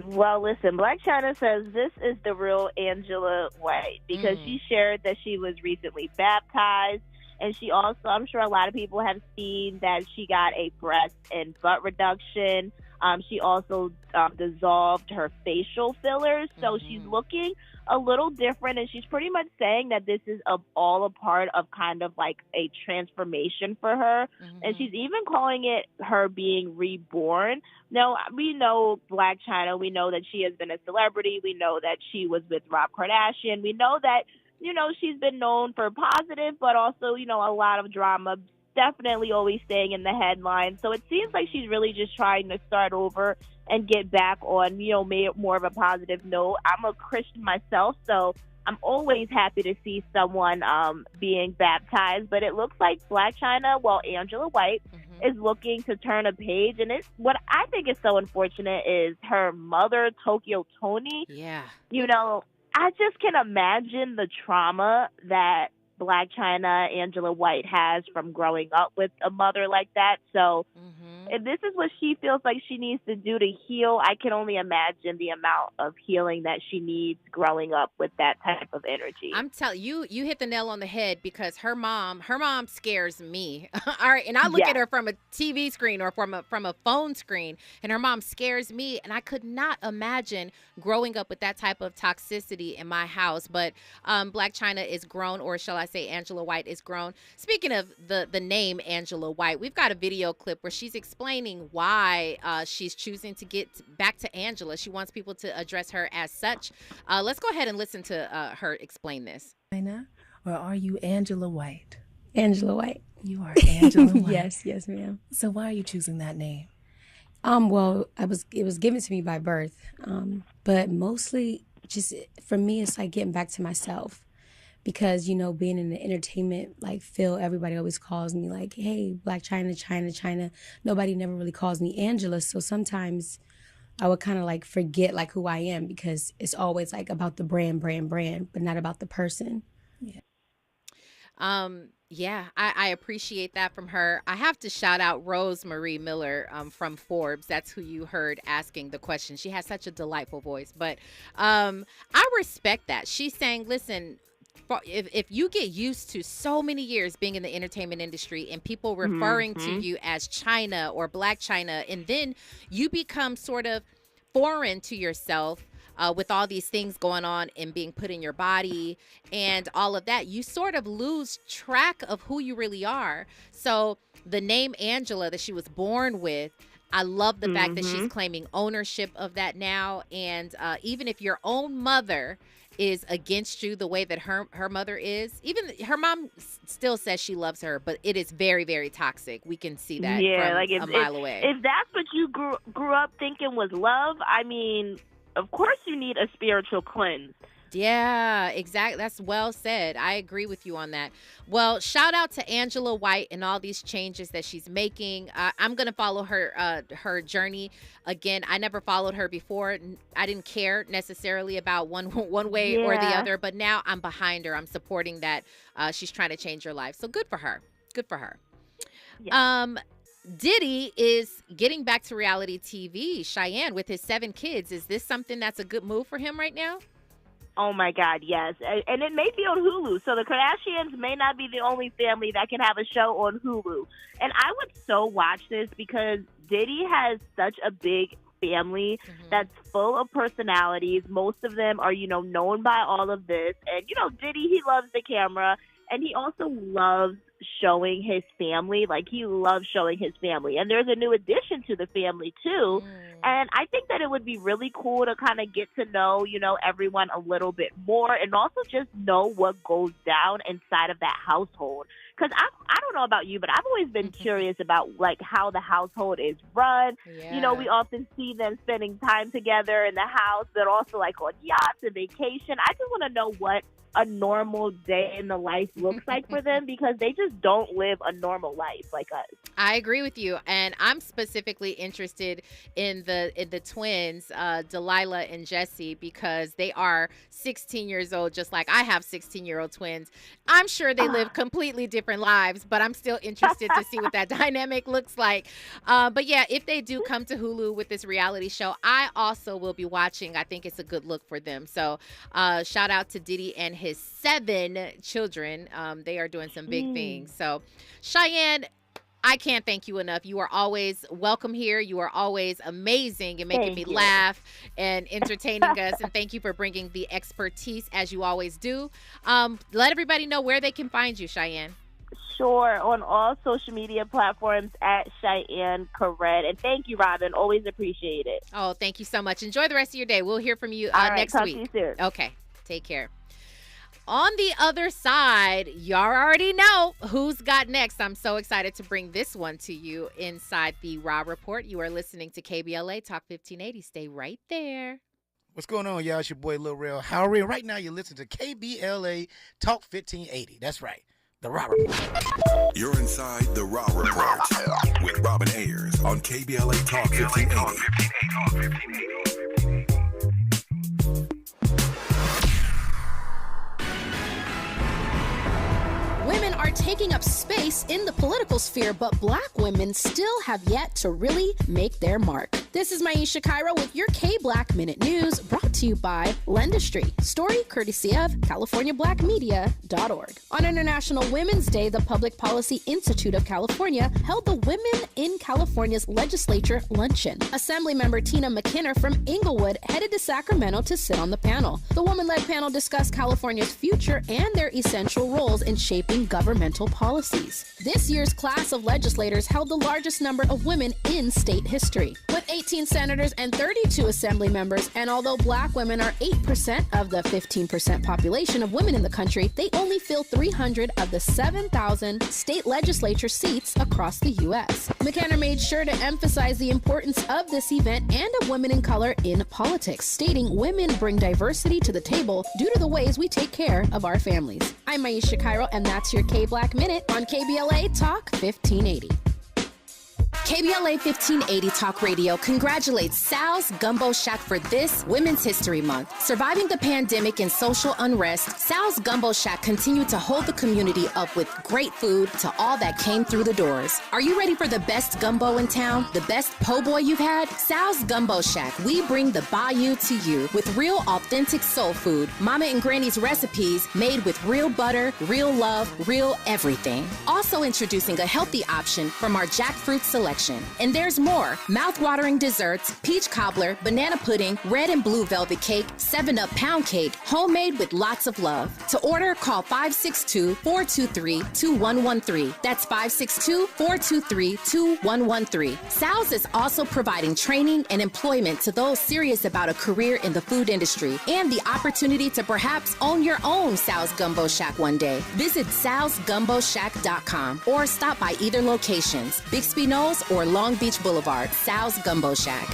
Well, listen, Black China says this is the real Angela White because she shared that she was recently baptized. And she also, I'm sure a lot of people have seen that she got a breast and butt reduction. She also dissolved her facial fillers. So she's looking a little different. And she's pretty much saying that this is all a part of kind of like a transformation for her. And she's even calling it her being reborn. Now, we know Black China. We know that she has been a celebrity. We know that she was with Rob Kardashian. We know that, you know, she's been known for positive, but also, you know, a lot of drama, definitely always staying in the headlines. So it seems like she's really just trying to start over and get back on, you know, more of a positive note. I'm a Christian myself, so I'm always happy to see someone being baptized. But it looks like Black China, well, Angela White, is looking to turn a page. And it's what I think is so unfortunate is her mother, Tokyo Toni. Yeah. You know, I just can imagine the trauma that Black China, Angela White, has from growing up with a mother like that. So if this is what she feels like she needs to do to heal, I can only imagine the amount of healing that she needs growing up with that type of energy. I'm telling you, you hit the nail on the head, because her mom scares me. All right. And I look at her from a TV screen or from a phone screen, and her mom scares me. And I could not imagine growing up with that type of toxicity in my house. But Black China is grown, or shall I say Angela White is grown. Speaking of the name Angela White, we've got a video clip where she's explaining why she's choosing to get back to Angela. She wants people to address her as such. Let's go ahead and listen to her explain this. China, or are you Angela White? Angela White. You are Angela White. Yes, ma'am. So why are you choosing that name? Well, it was given to me by birth, but mostly just for me, it's like getting back to myself. Because, you know, being in the entertainment like field, everybody always calls me like, hey, Black China, China, China. Nobody never really calls me Angela. So sometimes I would kind of like forget like who I am, because it's always like about the brand, but not about the person. Yeah. Yeah, I appreciate that from her. I have to shout out Rosemary Miller from Forbes. That's who you heard asking the question. She has such a delightful voice. But I respect that. She's saying, listen, if you get used to so many years being in the entertainment industry and people referring to you as China or Black China, and then you become sort of foreign to yourself with all these things going on and being put in your body and all of that, you sort of lose track of who you really are. So the name Angela that she was born with, I love the fact that she's claiming ownership of that now. And even if your own mother is against you the way that her mother is. Even her mom still says she loves her, but it is very, very toxic. We can see that from a mile away. If that's what you grew up thinking was love, I mean, of course you need a spiritual cleanse. Yeah, exactly. That's well said. I agree with you on that. Well, shout out to Angela White and all these changes that she's making. I'm going to follow her journey. Again, I never followed her before. I didn't care necessarily about one way or the other, but now I'm behind her. I'm supporting that she's trying to change her life. So good for her. Good for her. Yeah. Diddy is getting back to reality TV. Cheyenne, with his 7 kids, is this something that's a good move for him right now? Oh, my God, yes. And it may be on Hulu. So the Kardashians may not be the only family that can have a show on Hulu. And I would so watch this because Diddy has such a big family that's full of personalities. Most of them are, known by all of this. And, Diddy, he loves the camera. And he also loves showing his family. Like, he loves showing his family. And there's a new addition to the family, too. And I think that it would be really cool to kind of get to know, everyone a little bit more and also just know what goes down inside of that household. Because I don't know about you, but I've always been curious about, like, how the household is run. Yeah. We often see them spending time together in the house, but also, like, on yachts and vacation. I just want to know what a normal day in the life looks like for them because they just don't live a normal life like us. I agree with you, and I'm specifically interested in the twins, Delilah and Jesse, because they are 16 years old, just like I have 16-year-old twins. I'm sure they live completely different lives, but I'm still interested to see what that dynamic looks like. But yeah, if they do come to Hulu with this reality show, I also will be watching. I think it's a good look for them. So shout out to Diddy and his 7 children. They are doing some big things. So Cheyenne, I can't thank you enough. You are always welcome here. You are always amazing and making me laugh and entertaining us. And thank you for bringing the expertise as you always do. Let everybody know where they can find you, Cheyenne. Sure, on all social media platforms at Cheyenne Correct. And thank you, Robin. Always appreciate it. Oh, thank you so much. Enjoy the rest of your day. We'll hear from you next talk week. To you soon. Okay, take care. On the other side, y'all already know who's got next. I'm so excited to bring this one to you inside the Raw Report. You are listening to KBLA Talk 1580. Stay right there. What's going on, y'all? It's your boy, Lil Rel Howery. Right now, you're listening to KBLA Talk 1580. That's right, the Raw Report. You're inside the Raw Report with Robin Ayers on KBLA Talk 1580. Women are taking up space in the political sphere, but Black women still have yet to really make their mark. This is Maisha Cairo with your K-Black Minute News, brought to you by Lendistry. Story courtesy of CaliforniaBlackMedia.org. On International Women's Day, the Public Policy Institute of California held the Women in California's Legislature Luncheon. Assemblymember Tina McKinner from Inglewood headed to Sacramento to sit on the panel. The woman-led panel discussed California's future and their essential roles in shaping governmental policies. This year's class of legislators held the largest number of women in state history, with 18 senators and 32 assembly members. And although Black women are 8% of the 15% population of women in the country, they only fill 300 of the 7,000 state legislature seats across the U.S. McKenna made sure to emphasize the importance of this event and of women in color in politics, stating women bring diversity to the table due to the ways we take care of our families. I'm Maisha Cairo, and that's your K-Black Minute on KBLA Talk 1580. KBLA 1580 Talk Radio congratulates Sal's Gumbo Shack for this Women's History Month. Surviving the pandemic and social unrest, Sal's Gumbo Shack continued to hold the community up with great food to all that came through the doors. Are you ready for the best gumbo in town? The best po' boy you've had? Sal's Gumbo Shack. We bring the bayou to you with real authentic soul food. Mama and Granny's recipes made with real butter, real love, real everything. Also introducing a healthy option from our jackfruit selection. selection. And there's more. Mouth-watering desserts, peach cobbler, banana pudding, red and blue velvet cake, 7-Up pound cake, homemade with lots of love. To order, call 562-423-2113. That's 562-423-2113. Sal's is also providing training and employment to those serious about a career in the food industry and the opportunity to perhaps own your own Sal's Gumbo Shack one day. Visit salsgumboshack.com or stop by either locations, Bixby Knolls or Long Beach Boulevard. Sal's Gumbo Shack.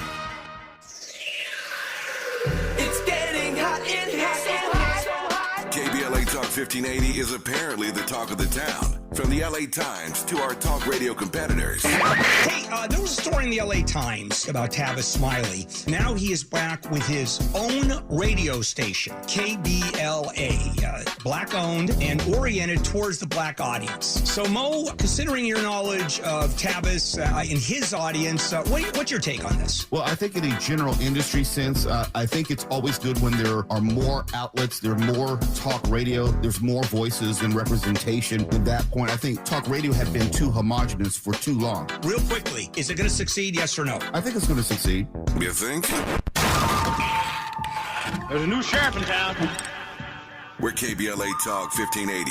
It's getting hot in here. KBLA Talk 1580 is apparently the talk of the town. From the LA Times to our talk radio competitors. Hey, there was a story in the LA Times about Tavis Smiley. Now he is back with his own radio station, KBLA, black-owned and oriented towards the black audience. So, Mo, considering your knowledge of Tavis and his audience, what's your take on this? Well, I think in a general industry sense, I think it's always good when there are more outlets, there are more talk radio, there's more voices and representation. At that point, I think talk radio had been too homogenous for too long. Real quickly, is it going to succeed, yes or no? I think it's going to succeed. You think? There's a new sheriff in town. We're KBLA Talk 1580,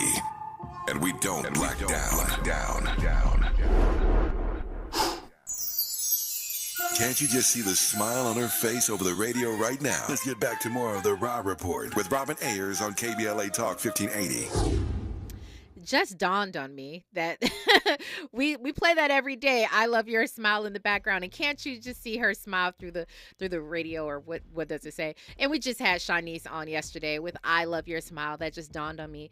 and we don't black down. Can't you just see the smile on her face over the radio right now? Let's get back to more of the Rob Report with Robin Ayers on KBLA Talk 1580. Just dawned on me that we play that every day. I love your smile in the background, and can't you just see her smile through the radio, or what does it say? And we just had Shanice on yesterday with I Love Your Smile. That just dawned on me.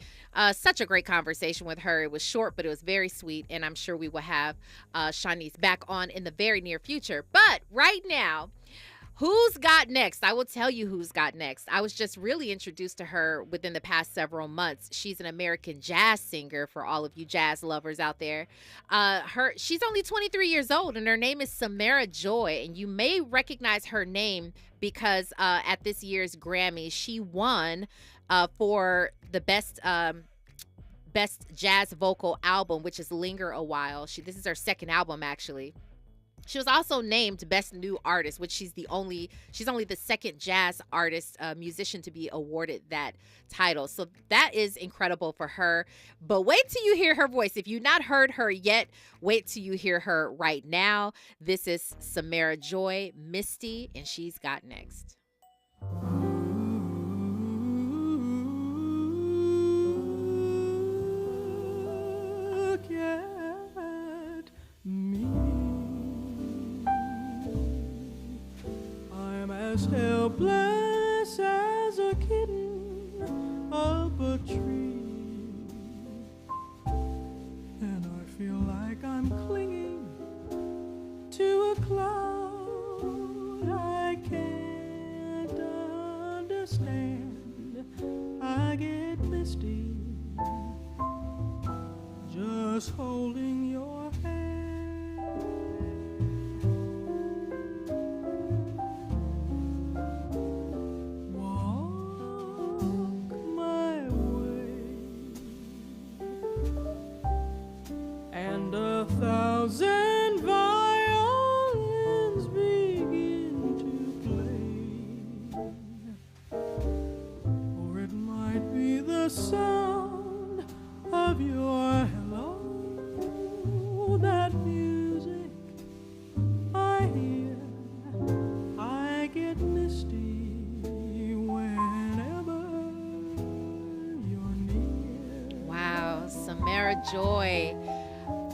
Such a great conversation with her. It was short, but it was very sweet, and I'm sure we will have Shanice back on in the very near future. But right now, who's got next? I will tell you who's got next. I was just really introduced to her within the past several months. She's an American jazz singer for all of you jazz lovers out there. She's only 23 years old, and her name is Samara Joy. And you may recognize her name because at this year's Grammy, she won for the best jazz vocal album, which is Linger a While. This is her second album, actually. She was also named Best New Artist, which she's only the second jazz artist, musician to be awarded that title. So that is incredible for her. But wait till you hear her voice. If you've not heard her yet, wait till you hear her right now. This is Samara Joy, Misty, and she's got next. Look at me. I'm as helpless as a kitten up a tree, and I feel like I'm clinging to a cloud I can't understand. I get misty just holding your hand. And 1,000 violins begin to play, or it might be the sound of your hello. That music I hear, I get misty whenever you're near. Wow, Samara Joy.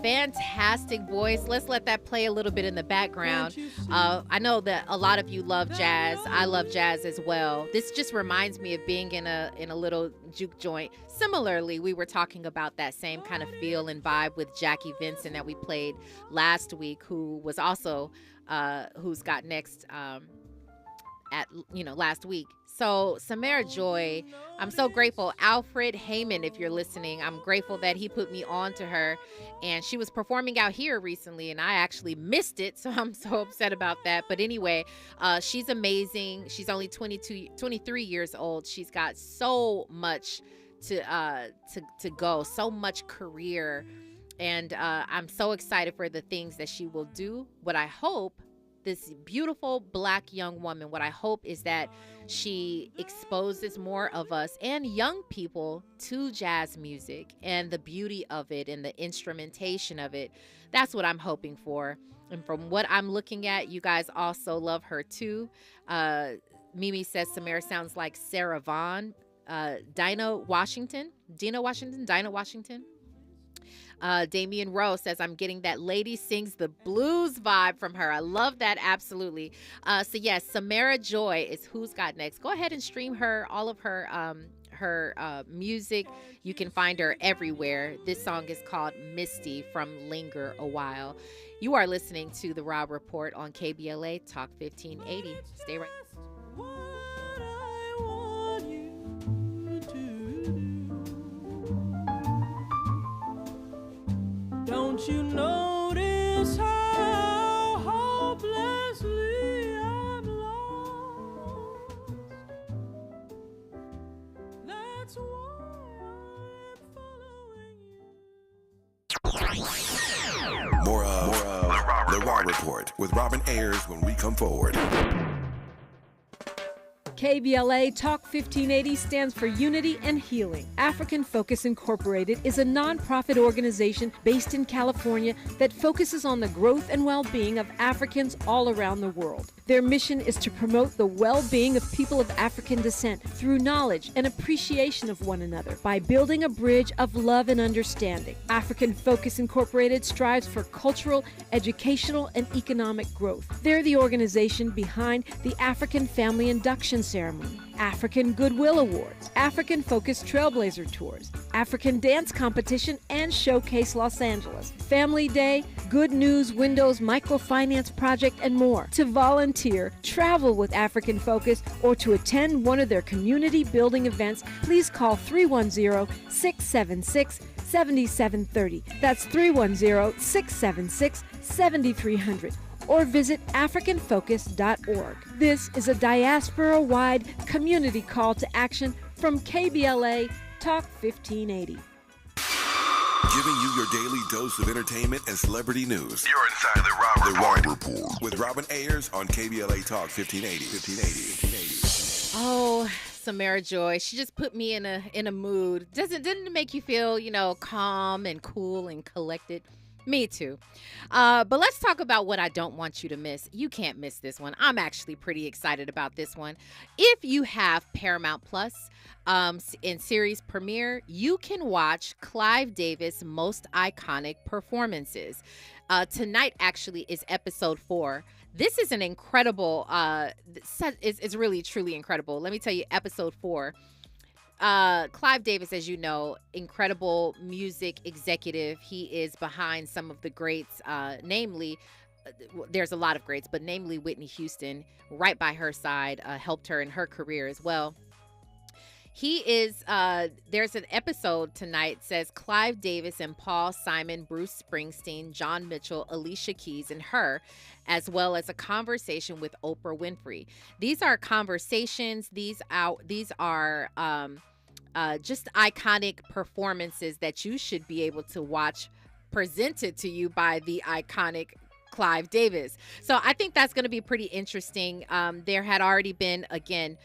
Fantastic voice. Let's let that play a little bit in the background. I know that a lot of you love jazz. I love jazz as well. This just reminds me of being in a little juke joint. Similarly, we were talking about that same kind of feel and vibe with Jackie Vincent that we played last week, who was also Who's Got Next last week. So Samara Joy, I'm so grateful. Alfred Heyman, if you're listening, I'm grateful that he put me on to her. And she was performing out here recently, and I actually missed it, so I'm so upset about that. But anyway, she's amazing. She's only 23 years old. She's got so much to go, so much career And I'm so excited for the things that she will do. What I hope, this beautiful Black young woman, what I hope is that she exposes more of us and young people to jazz music and the beauty of it and the instrumentation of it. That's what I'm hoping for. And from what I'm looking at, you guys also love her too. Mimi says Samara sounds like Sarah Vaughan. Dinah Washington. Damian Rowe says, I'm getting that lady sings the blues vibe from her. I love that. Absolutely. So yes, Samara Joy is who's got next. Go ahead and stream her, all of her music. You can find her everywhere. This song is called Misty from Linger a While. You are listening to The Rob Report on KBLA Talk 1580. Stay right. Don't you notice how hopelessly I'm lost? That's why I'm following you. More of The Raw Report with Robin Ayers when we come forward. KBLA Talk 1580 stands for Unity and Healing. African Focus Incorporated is a nonprofit organization based in California that focuses on the growth and well-being of Africans all around the world. Their mission is to promote the well-being of people of African descent through knowledge and appreciation of one another by building a bridge of love and understanding. African Focus Incorporated strives for cultural, educational, and economic growth. They're the organization behind the African Family Induction Ceremony, African Goodwill Awards, African Focus Trailblazer Tours, African Dance Competition, and Showcase Los Angeles, Family Day, Good News Windows Microfinance Project, and more. To volunteer, travel with African Focus, or to attend one of their community building events, please call 310-676-7730. That's 310-676-7300. Or visit AfricanFocus.org. This is a diaspora-wide community call to action from KBLA Talk 1580. Giving you your daily dose of entertainment and celebrity news. You're inside The Rob Report with Robin Ayers on KBLA Talk 1580. Oh, Samara Joy, she just put me in a mood. Didn't it make you feel, calm and cool and collected? Me too. But let's talk about what I don't want you to miss. You can't miss this one. I'm actually pretty excited about this one. If you have Paramount Plus in series premiere, you can watch Clive Davis' most iconic performances. Tonight actually is episode 4. This is an incredible, it's really, truly incredible. Let me tell you, episode 4. Clive Davis, as you know, incredible music executive. He is behind some of the greats, namely, there's a lot of greats, but namely Whitney Houston, right by her side, helped her in her career as well. He is, there's an episode tonight, says Clive Davis and Paul Simon, Bruce Springsteen, John Mitchell, Alicia Keys, and her, as well as a conversation with Oprah Winfrey. These are conversations. These are just iconic performances that you should be able to watch, presented to you by the iconic Clive Davis. So I think that's going to be pretty interesting. There had already been, again,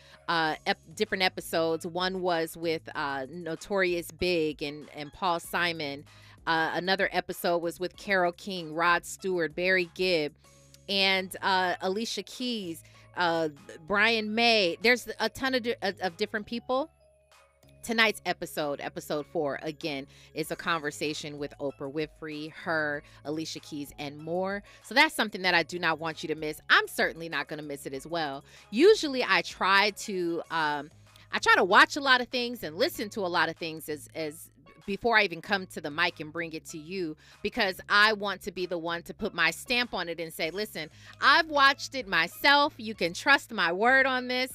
different episodes. One was with Notorious Big and Paul Simon. Another episode was with Carole King, Rod Stewart, Barry Gibb, and Alicia Keys, Brian May. There's a ton of different people. Tonight's episode 4, again, is a conversation with Oprah Winfrey, her, Alicia Keys, and more. So that's something that I do not want you to miss. I'm certainly not going to miss it as well. Usually I try to watch a lot of things and listen to a lot of things as before I even come to the mic and bring it to you, because I want to be the one to put my stamp on it and say, listen, I've watched it myself. You can trust my word on this.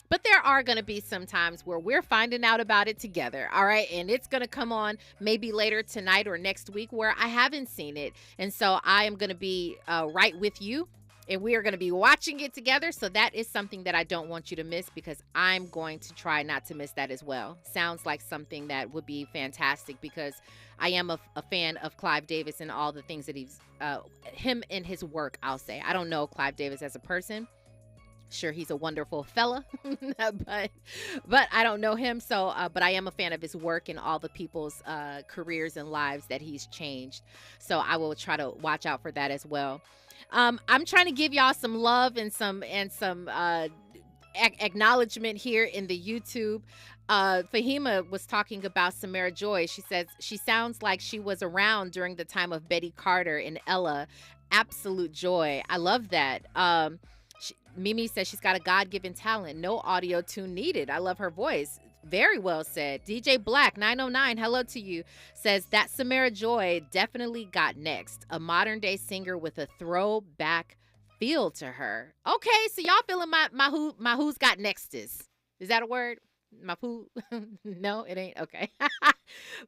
But there are going to be some times where we're finding out about it together, all right? And it's going to come on maybe later tonight or next week where I haven't seen it. And so I am going to be right with you And we are going to be watching it together. So that is something that I don't want you to miss, because I'm going to try not to miss that as well. Sounds like something that would be fantastic, because I am a fan of Clive Davis and all the things that him and his work, I'll say. I don't know Clive Davis as a person. Sure, he's a wonderful fella, but I don't know him. So, but I am a fan of his work and all the people's careers and lives that he's changed. So I will try to watch out for that as well. I'm trying to give y'all some love and some acknowledgement here in the YouTube. Fahima was talking about Samara Joy. She says she sounds like she was around during the time of Betty Carter and Ella. Absolute joy. I love that. Mimi says she's got a God-given talent. No audio tune needed. I love her voice. Very well said. DJ Black 909, hello to you, says that Samara Joy definitely got next. A modern day singer with a throwback feel to her. Okay, so y'all feeling my who's got next is that a word? My who? No, it ain't. Okay.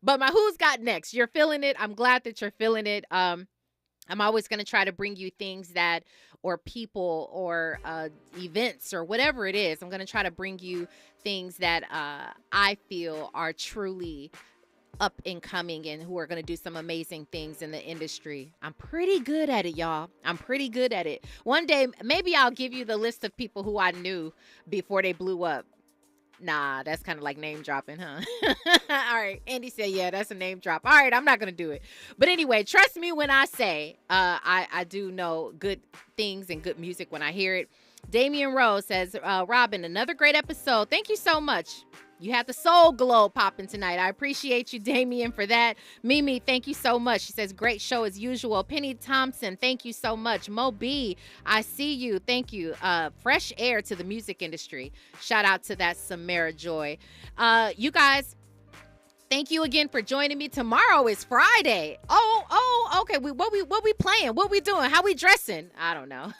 But my who's got next. You're feeling it. I'm glad that you're feeling it. I'm always going to try to bring you things that, or people, or events, or whatever it is. I'm going to try to bring you things that I feel are truly up and coming and who are going to do some amazing things in the industry. I'm pretty good at it, y'all. I'm pretty good at it. One day, maybe I'll give you the list of people who I knew before they blew up. Nah, that's kind of like name dropping, huh? All right. Andy said, yeah, that's a name drop. All right, I'm not going to do it. But anyway, trust me when I say I do know good things and good music when I hear it. Damian Rose says, Robin, another great episode. Thank you so much. You had the soul glow popping tonight. I appreciate you, Damian, for that. Mimi, thank you so much. She says, great show as usual. Penny Thompson, thank you so much. Mo B, I see you. Thank you. Fresh air to the music industry. Shout out to that Samara Joy. You guys, thank you again for joining me. Tomorrow is Friday. Oh, okay. What we playing? What we doing? How we dressing? I don't know.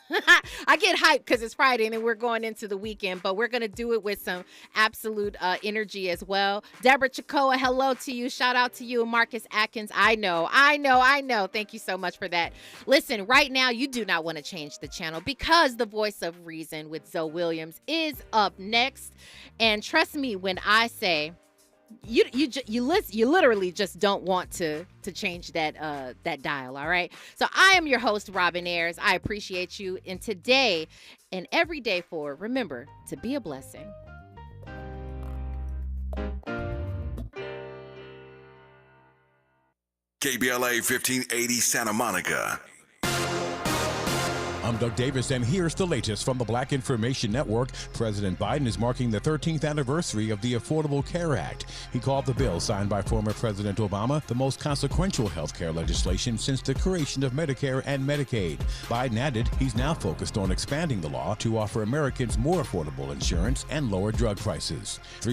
I get hyped because it's Friday and then we're going into the weekend, but we're going to do it with some absolute energy as well. Deborah Chakoa, hello to you. Shout out to you. Marcus Atkins. I know. Thank you so much for that. Listen, right now, you do not want to change the channel because the voice of reason with Zoe Williams is up next. And trust me when I say, you literally just don't want to change that dial. All right. So I am your host, Robin Ayers. I appreciate you. And today and every day forward, remember to be a blessing. KBLA 1580 Santa Monica. I'm Doug Davis, and here's the latest from the Black Information Network. President Biden is marking the 13th anniversary of the Affordable Care Act. He called the bill signed by former President Obama the most consequential health care legislation since the creation of Medicare and Medicaid. Biden added he's now focused on expanding the law to offer Americans more affordable insurance and lower drug prices.